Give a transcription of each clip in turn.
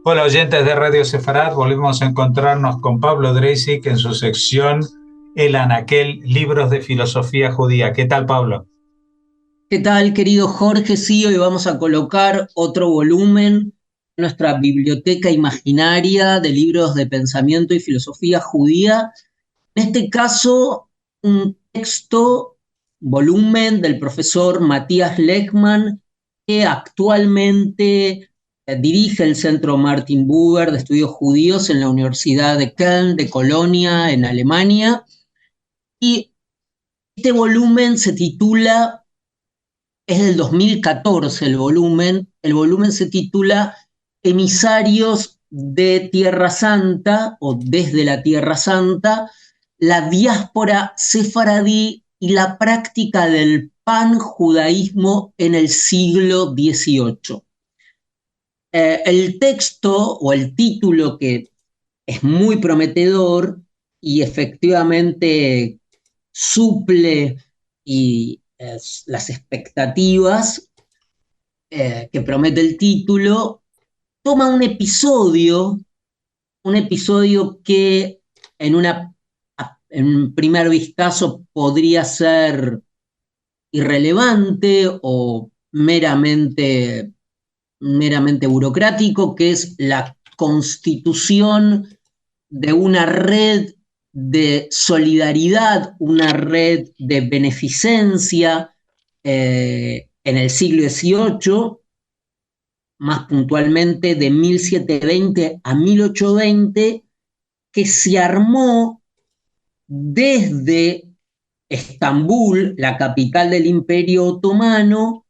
Hola oyentes de Radio Sefarad, volvemos a encontrarnos con Pablo Dreisig en su sección El Anaquel, Libros de Filosofía Judía. ¿Qué tal, Pablo? ¿Qué tal, querido Jorge? Sí, hoy vamos a colocar otro volumen en nuestra biblioteca imaginaria de libros de pensamiento y filosofía judía. En este caso, un texto, volumen del profesor Matías Lechmann, que actualmente dirige el Centro Martin Buber de Estudios Judíos en la Universidad de Köln, de Colonia, en Alemania. Y este volumen se titula es del 2014 el volumen se titula Emisarios de Tierra Santa o desde la Tierra Santa, la diáspora sefaradí y la práctica del panjudaísmo en el siglo XVIII. El texto o el título que es muy prometedor y efectivamente suple y las expectativas que promete el título, toma un episodio que en, una, en un primer vistazo podría ser irrelevante o meramente burocrático, que es la constitución de una red de solidaridad, una red de beneficencia en el siglo XVIII, más puntualmente de 1720 a 1820, que se armó desde Estambul, la capital del Imperio Otomano,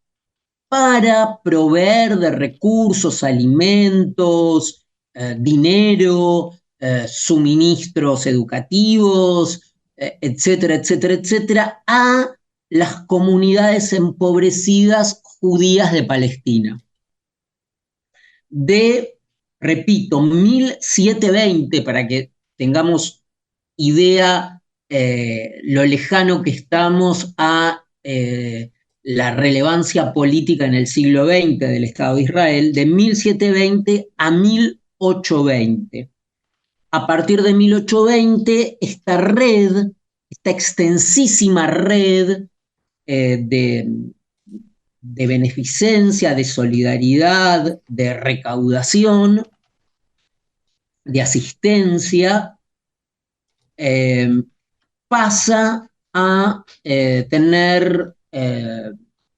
para proveer de recursos, alimentos, dinero, suministros educativos, etcétera, etcétera, etcétera, a las comunidades empobrecidas judías de Palestina. De, repito, 1720, para que tengamos idea lo lejano que estamos a la relevancia política en el siglo XX del Estado de Israel, de 1720 a 1820. A partir de 1820, esta extensísima red de beneficencia, de solidaridad, de recaudación, de asistencia, eh, pasa a tener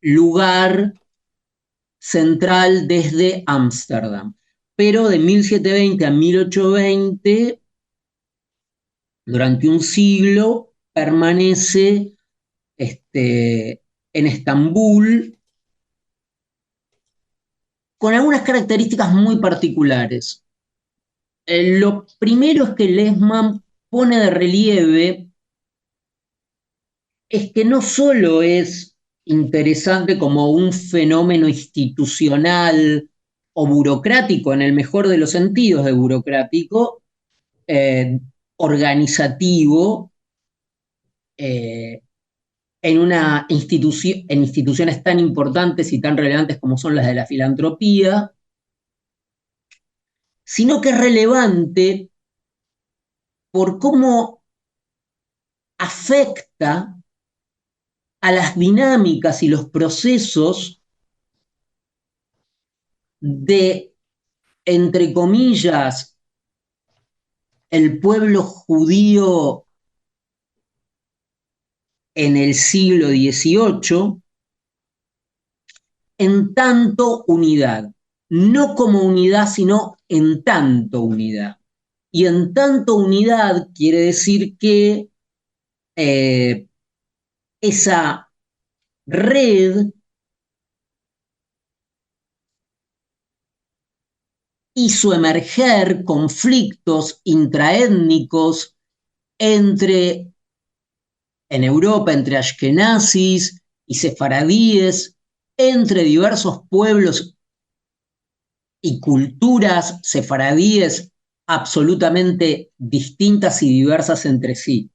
lugar central desde Ámsterdam. Pero de 1720 a 1820, durante un siglo, permanece en Estambul con algunas características muy particulares. Lo primero es que Lehmann pone de relieve es que no solo es interesante como un fenómeno institucional o burocrático, en el mejor de los sentidos de burocrático, organizativo, eh, en instituciones tan importantes y tan relevantes como son las de la filantropía, sino que es relevante por cómo afecta a las dinámicas y los procesos de, entre comillas, el pueblo judío en el siglo XVIII en tanto unidad, no como unidad, sino en tanto unidad. Y en tanto unidad quiere decir que eh, esa red hizo emerger conflictos intraétnicos entre, en Europa, entre ashkenazis y sefaradíes, entre diversos pueblos y culturas sefaradíes absolutamente distintas y diversas entre sí.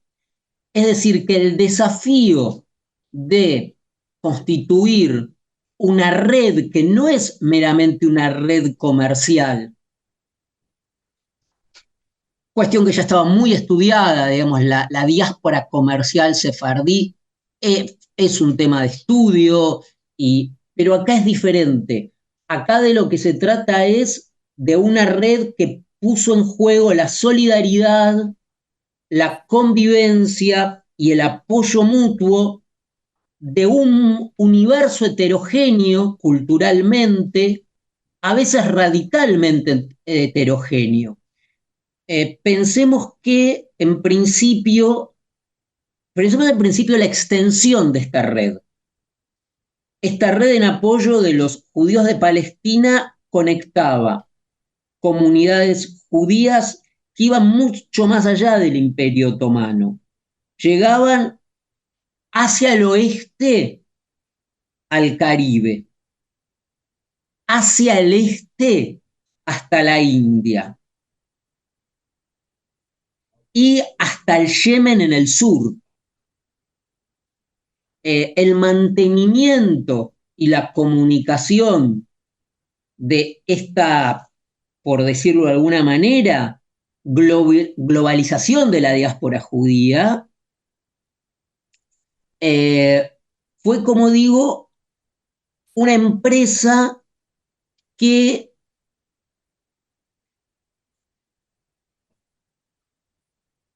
Es decir, que el desafío de constituir una red que no es meramente una red comercial, cuestión que ya estaba muy estudiada, digamos, la diáspora comercial sefardí es un tema de estudio, pero acá es diferente. Acá de lo que se trata es de una red que puso en juego la solidaridad, la convivencia y el apoyo mutuo de un universo heterogéneo culturalmente, a veces radicalmente heterogéneo. Pensemos que pensemos en principio la extensión de esta red. Esta red en apoyo de los judíos de Palestina conectaba comunidades judías que iban mucho más allá del Imperio Otomano. Llegaban hacia el oeste al Caribe, hacia el este hasta la India y hasta el Yemen en el sur. El mantenimiento y la comunicación de esta, por decirlo de alguna manera, globalización de la diáspora judía, fue, como digo, una empresa que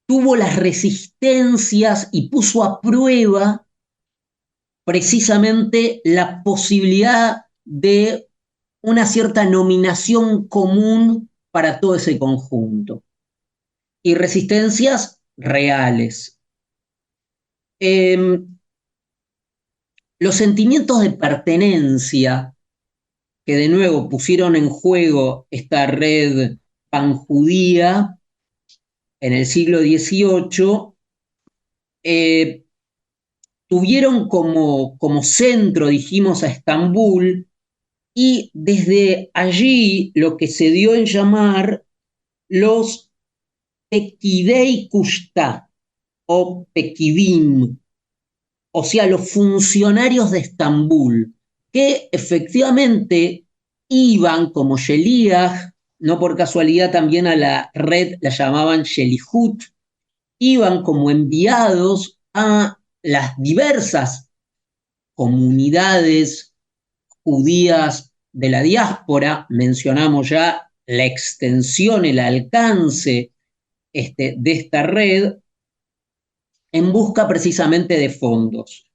tuvo las resistencias y puso a prueba precisamente la posibilidad de una cierta nominación común para todo ese conjunto. Y resistencias reales. Los sentimientos de pertenencia que de nuevo pusieron en juego esta red panjudía en el siglo XVIII, tuvieron como centro, dijimos, a Estambul, y desde allí lo que se dio en llamar los Pekidei Kushta o Pekidim, o sea, los funcionarios de Estambul, que efectivamente iban como Sheliach, no por casualidad también a la red la llamaban Shelihut, iban como enviados a las diversas comunidades judías de la diáspora. Mencionamos ya la extensión, el alcance de esta red, en busca precisamente de fondos.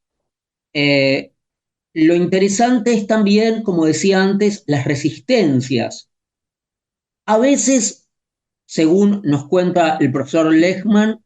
Lo interesante es también, como decía antes, las resistencias. A veces, según nos cuenta el profesor Lehmann,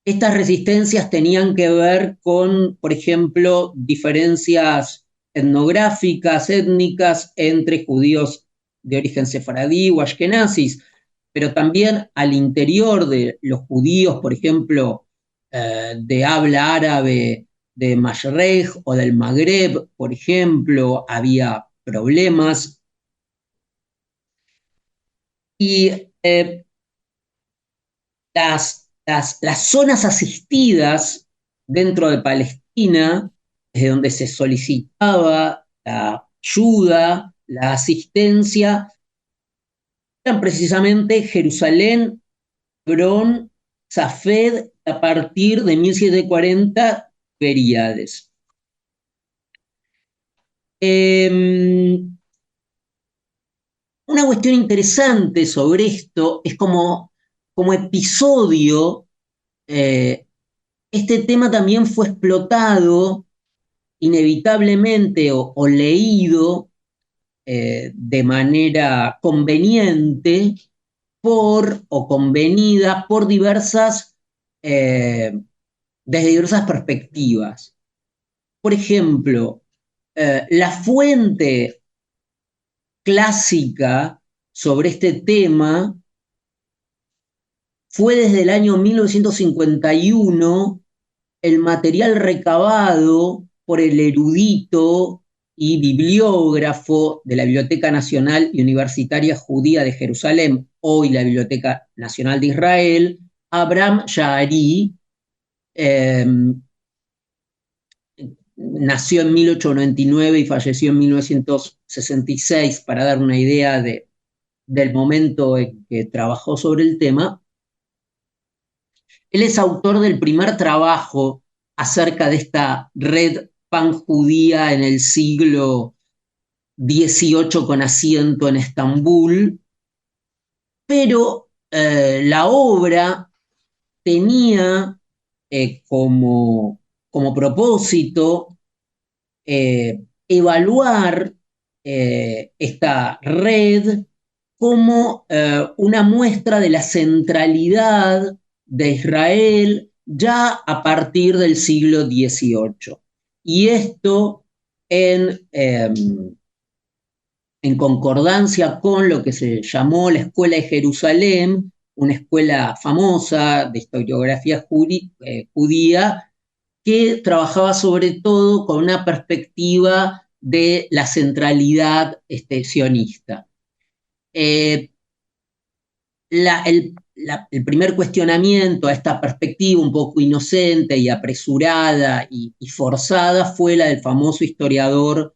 estas resistencias tenían que ver con, por ejemplo, diferencias etnográficas, étnicas entre judíos de origen sefaradí o ashkenazis, pero también al interior de los judíos, por ejemplo, de habla árabe de Mashrek o del Magreb, por ejemplo, había problemas. Y las zonas asistidas dentro de Palestina, desde donde se solicitaba la ayuda, la asistencia, eran precisamente Jerusalén, Hebrón, Safed, a partir de 1740, Períades. Una cuestión interesante sobre esto es como episodio, este tema también fue explotado inevitablemente o leído de manera conveniente o convenida por desde diversas perspectivas. Por ejemplo, la fuente clásica sobre este tema fue desde el año 1951 el material recabado por el erudito y bibliógrafo de la Biblioteca Nacional y Universitaria Judía de Jerusalén, hoy la Biblioteca Nacional de Israel, Abraham Sha'ari. Nació en 1899 y falleció en 1966, para dar una idea del momento en que trabajó sobre el tema. Él es autor del primer trabajo acerca de esta red panjudía en el siglo XVIII con asiento en Estambul, pero la obra tenía como propósito evaluar esta red como una muestra de la centralidad de Israel ya a partir del siglo XVIII. Y esto en concordancia con lo que se llamó la Escuela de Jerusalén, una escuela famosa de historiografía judía, que trabajaba sobre todo con una perspectiva de la centralidad sionista. El primer cuestionamiento a esta perspectiva un poco inocente y apresurada y forzada fue la del famoso historiador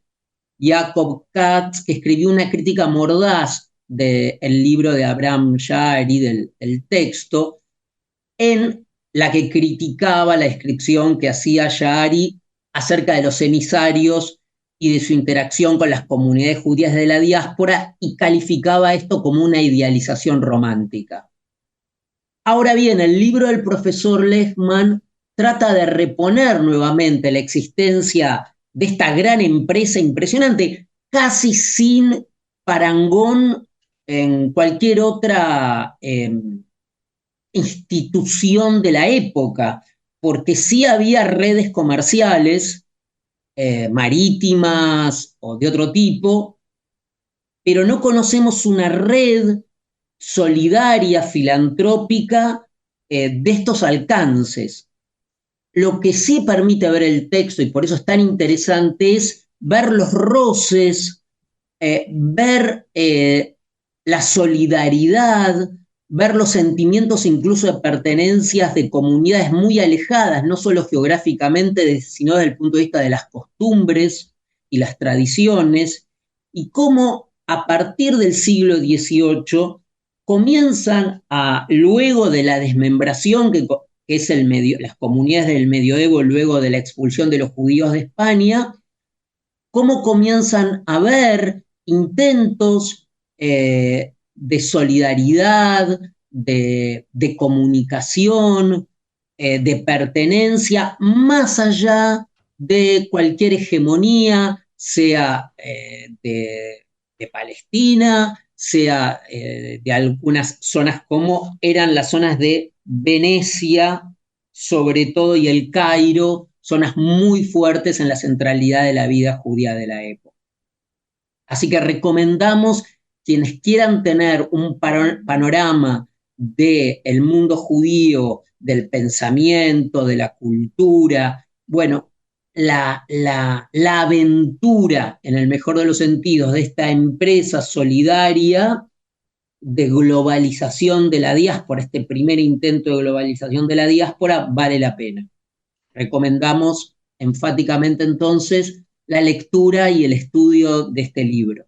Jacob Katz, que escribió una crítica mordaz del libro de Abraham Sha'ari, del texto, en la que criticaba la descripción que hacía Sha'ari acerca de los emisarios y de su interacción con las comunidades judías de la diáspora y calificaba esto como una idealización romántica. Ahora bien, el libro del profesor Lehmann trata de reponer nuevamente la existencia de esta gran empresa impresionante, casi sin parangón en cualquier otra institución de la época, porque sí había redes comerciales, marítimas o de otro tipo, pero no conocemos una red solidaria, filantrópica, de estos alcances. Lo que sí permite ver el texto, y por eso es tan interesante, es ver los roces, ver la solidaridad, ver los sentimientos incluso de pertenencias de comunidades muy alejadas, no solo geográficamente, sino desde el punto de vista de las costumbres y las tradiciones, y cómo a partir del siglo XVIII comienzan luego de la desmembración que es las comunidades del medioevo luego de la expulsión de los judíos de España, cómo comienzan a haber intentos de solidaridad, de comunicación, de pertenencia, más allá de cualquier hegemonía, sea de Palestina, sea de algunas zonas como eran las zonas de Venecia, sobre todo, y el Cairo, zonas muy fuertes en la centralidad de la vida judía de la época. Así que recomendamos quienes quieran tener un panorama del mundo judío, del pensamiento, de la cultura, bueno, la aventura, en el mejor de los sentidos, de esta empresa solidaria de globalización de la diáspora, este primer intento de globalización de la diáspora, vale la pena. Recomendamos enfáticamente entonces la lectura y el estudio de este libro.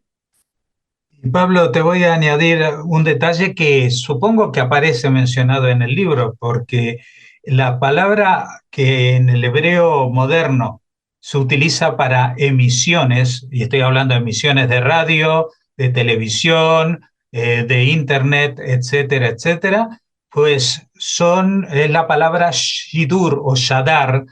Pablo, te voy a añadir un detalle que supongo que aparece mencionado en el libro, porque la palabra que en el hebreo moderno se utiliza para emisiones, y estoy hablando de emisiones de radio, de televisión, de internet, etcétera, etcétera, pues es la palabra shidur o shadar,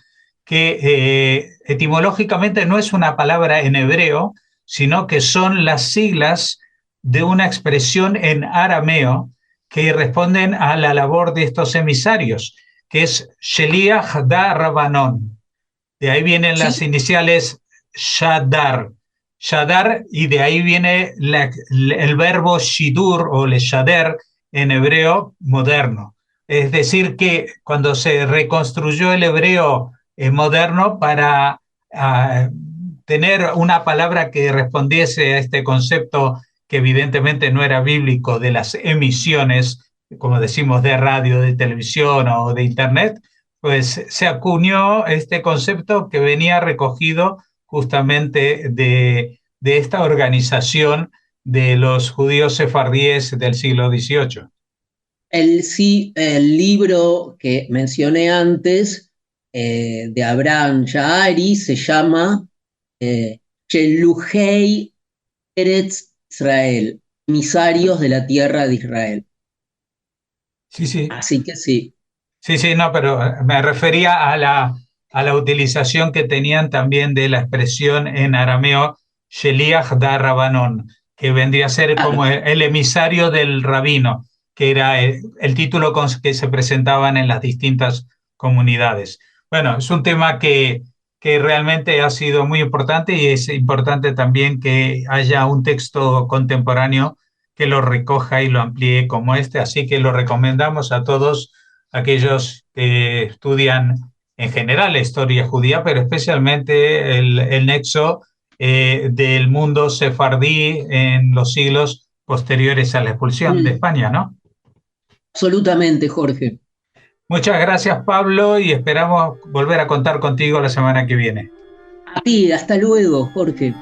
que etimológicamente no es una palabra en hebreo, sino que son las siglas de una expresión en arameo que responden a la labor de estos emisarios, que es Sheliach da Rabbanon. De ahí vienen las iniciales Shadar. Shadar, y de ahí viene el verbo shidur o leshader en hebreo moderno. Es decir, que cuando se reconstruyó el hebreo moderno para tener una palabra que respondiese a este concepto que evidentemente no era bíblico, de las emisiones, como decimos, de radio, de televisión o de internet, pues se acuñó este concepto que venía recogido justamente de esta organización de los judíos sefardíes del siglo XVIII. Sí, el libro que mencioné antes de Abraham Yahari se llama eh, Sheluhei Eretz Israel, emisarios de la tierra de Israel. Sí, sí. Así que sí. Sí, sí, no, pero me refería a la utilización que tenían también de la expresión en arameo Sheliach da Rabbanon, que vendría a ser como Claro. el emisario del rabino, que era el título con que se presentaban en las distintas comunidades. Bueno, es un tema que realmente ha sido muy importante y es importante también que haya un texto contemporáneo que lo recoja y lo amplíe como este, así que lo recomendamos a todos aquellos que estudian en general la historia judía, pero especialmente el nexo del mundo sefardí en los siglos posteriores a la expulsión de Mm, España, ¿no? absolutamente, Jorge. Muchas gracias, Pablo, y esperamos volver a contar contigo la semana que viene. A ti, hasta luego, Jorge.